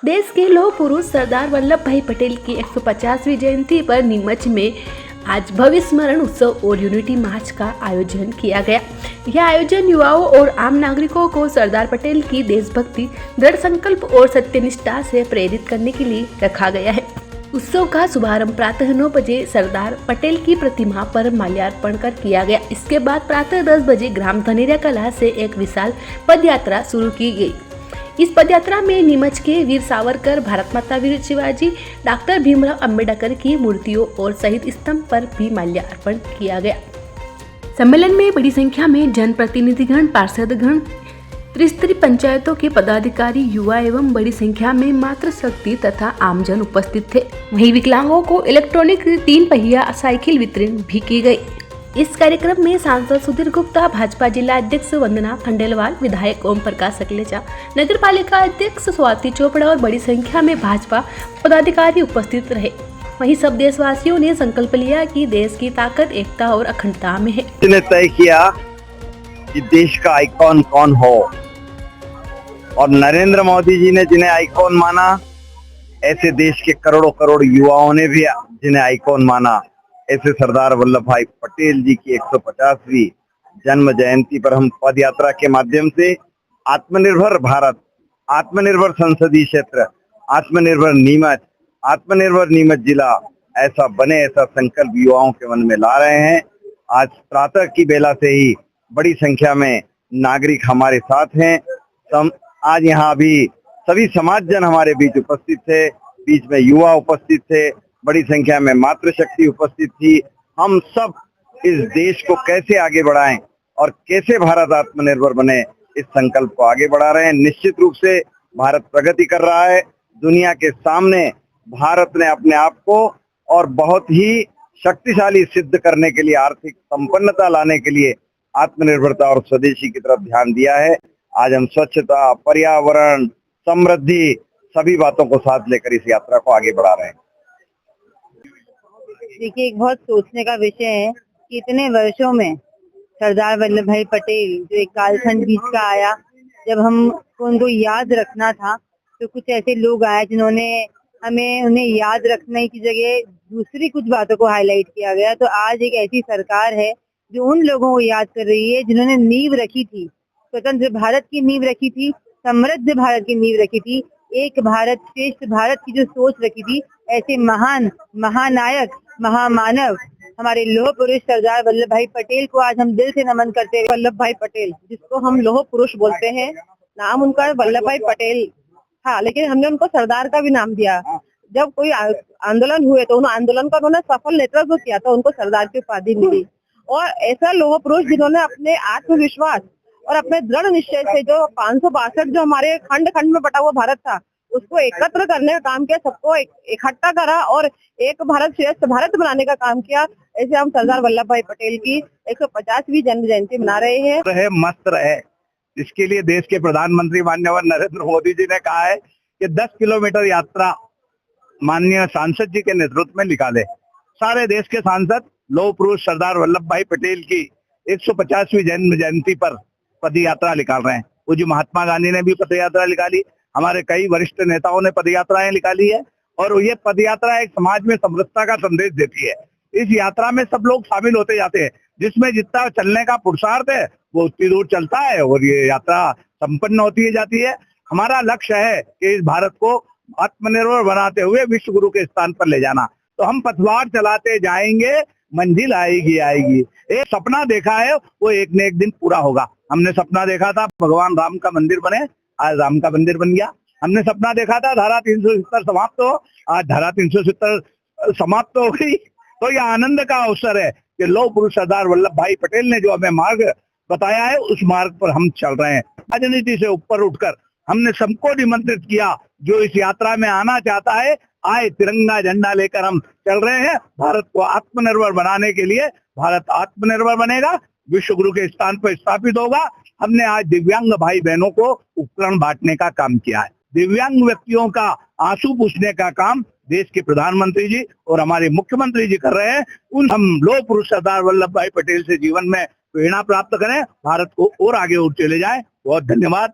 देश के लौह पुरुष सरदार वल्लभ भाई पटेल की 150वीं जयंती पर नीमच में आज भव्य स्मरण उत्सव और यूनिटी मार्च का आयोजन किया गया। यह आयोजन युवाओं और आम नागरिकों को सरदार पटेल की देशभक्ति, दृढ़ संकल्प और सत्यनिष्ठा से प्रेरित करने के लिए रखा गया है। उत्सव का शुभारंभ प्रातः 9 बजे सरदार पटेल की प्रतिमा पर माल्यार्पण कर किया गया। इसके बाद प्रातः 10 बजे ग्राम धनेरिया कला से एक विशाल पदयात्रा शुरू की गई। इस पदयात्रा में नीमच के वीर सावरकर, भारत माता वीर शिवाजी, डॉक्टर भीमराव अंबेडकर की मूर्तियों और शहीद स्तंभ पर भी माल्यार्पण किया गया। सम्मेलन में बड़ी संख्या में जनप्रतिनिधिगण, पार्षदगण, त्रिस्तरीय पंचायतों के पदाधिकारी, युवा एवं बड़ी संख्या में मातृशक्ति तथा आमजन उपस्थित थे। वहीं विकलांगों को इलेक्ट्रॉनिक 3 पहिया साइकिल वितरण भी की गई। इस कार्यक्रम में सांसद सुधीर गुप्ता, भाजपा जिला अध्यक्ष वंदना खंडेलवाल, विधायक ओम प्रकाश सकलेचा, नगर पालिका अध्यक्ष स्वाति चोपड़ा और बड़ी संख्या में भाजपा पदाधिकारी उपस्थित रहे। वहीं सब देशवासियों ने संकल्प लिया कि देश की ताकत एकता और अखंडता में है। ने तय किया कि देश का आइकॉन कौन हो, और नरेंद्र मोदी जी ने जिन्हें आइकॉन माना, ऐसे देश के करोड़ों करोड़ युवाओं ने भी जिन्हें आइकॉन माना, ऐसे सरदार वल्लभ भाई पटेल जी की 150वीं जन्म जयंती पर हम पद यात्रा के माध्यम से आत्मनिर्भर भारत, आत्मनिर्भर संसदीय क्षेत्र, आत्मनिर्भर नीमच जिला ऐसा बने, ऐसा संकल्प युवाओं के मन में ला रहे हैं। आज प्रातः की बेला से ही बड़ी संख्या में नागरिक हमारे साथ हैं। आज यहाँ भी सभी समाजजन हमारे बीच उपस्थित थे, बीच में युवा उपस्थित थे, बड़ी संख्या में मातृशक्ति उपस्थित थी। हम सब इस देश को कैसे आगे बढ़ाएं और कैसे भारत आत्मनिर्भर बने, इस संकल्प को आगे बढ़ा रहे हैं। निश्चित रूप से भारत प्रगति कर रहा है। दुनिया के सामने भारत ने अपने आप को और बहुत ही शक्तिशाली सिद्ध करने के लिए, आर्थिक संपन्नता लाने के लिए आत्मनिर्भरता और स्वदेशी की तरफ ध्यान दिया है। आज हम स्वच्छता, पर्यावरण, समृद्धि सभी बातों को साथ लेकर इस यात्रा को आगे बढ़ा रहे हैं। देखिए, एक बहुत सोचने का विषय है कि इतने वर्षों में सरदार वल्लभ भाई पटेल जो एक कालखंड बीच का आया, जब हम उनको याद रखना था तो कुछ ऐसे लोग आए जिन्होंने हमें उन्हें याद रखने की जगह दूसरी कुछ बातों को हाईलाइट किया गया। तो आज एक ऐसी सरकार है जो उन लोगों को याद कर रही है जिन्होंने नींव रखी थी, स्वतंत्र भारत की नींव रखी थी, समृद्ध भारत की नींव रखी थी, एक भारत श्रेष्ठ भारत की जो सोच रखी थी। ऐसे महान महानायक, महामानव हमारे लौह पुरुष सरदार वल्लभ भाई पटेल को आज हम दिल से नमन करते हैं। वल्लभ भाई पटेल, जिसको हम लौह पुरुष बोलते हैं, नाम उनका वल्लभ भाई पटेल था, लेकिन हमने उनको सरदार का भी नाम दिया। जब कोई आंदोलन हुए तो उन आंदोलन का उन्होंने सफल नेतृत्व किया था, उनको सरदार की उपाधि मिली। और ऐसा लौह पुरुष जिन्होंने अपने आत्मविश्वास और अपने दृढ़ निश्चय से जो 562 जो हमारे खंड खंड में बटा हुआ भारत था, उसको एकत्र करने का काम किया, सबको इकट्ठा करा और एक भारत श्रेष्ठ भारत बनाने का काम किया। ऐसे हम सरदार वल्लभ भाई पटेल की 150वीं जन्म जयंती मना रहे हैं। मस्त रहे, इसके लिए देश के प्रधानमंत्री माननीय नरेंद्र मोदी जी ने कहा है कि 10 किलोमीटर यात्रा माननीय सांसद जी के नेतृत्व में निकाले। सारे देश के सांसद लौह पुरुष सरदार वल्लभ भाई पटेल की 150वीं जन्म जयंती पर पद यात्रा निकाल रहे हैं। वो जो महात्मा गांधी ने भी पद यात्रा निकाली, हमारे कई वरिष्ठ नेताओं ने पद यात्राएं निकाली है, और ये पद यात्रा एक समाज में समरसता का संदेश देती है। इस यात्रा में सब लोग शामिल होते जाते हैं, जिसमें जितना चलने का पुरुषार्थ है वो उतनी दूर चलता है और ये यात्रा संपन्न होती जाती है। हमारा लक्ष्य है कि इस भारत को आत्मनिर्भर बनाते हुए विश्व गुरु के स्थान पर ले जाना। तो हम पथवार चलाते जाएंगे, मंजिल आएगी आएगी। एक सपना देखा है, वो एक न एक दिन पूरा होगा। हमने सपना देखा था भगवान राम का मंदिर बने, आज राम का मंदिर बन गया। हमने सपना देखा था धारा 370 समाप्त हो, आज धारा 370 समाप्त हो गई। तो यह आनंद का अवसर है कि लौह पुरुष सरदार वल्लभ भाई पटेल ने जो हमें मार्ग बताया है, उस मार्ग पर हम चल रहे हैं। राजनीति से ऊपर उठकर हमने सबको निमंत्रित किया, जो इस यात्रा में आना चाहता है आए, तिरंगा झंडा लेकर हम चल रहे हैं। भारत को आत्मनिर्भर बनाने के लिए भारत आत्मनिर्भर बनेगा, विश्व गुरु के स्थान पर स्थापित होगा। हमने आज दिव्यांग भाई बहनों को उपकरण बांटने का काम किया है। दिव्यांग व्यक्तियों का आंसू पूछने का काम देश के प्रधानमंत्री जी और हमारे मुख्यमंत्री जी कर रहे हैं। हम लौह पुरुष सरदार वल्लभ भाई पटेल से जीवन में प्रेरणा प्राप्त करें, भारत को और आगे चले जाएं। बहुत धन्यवाद।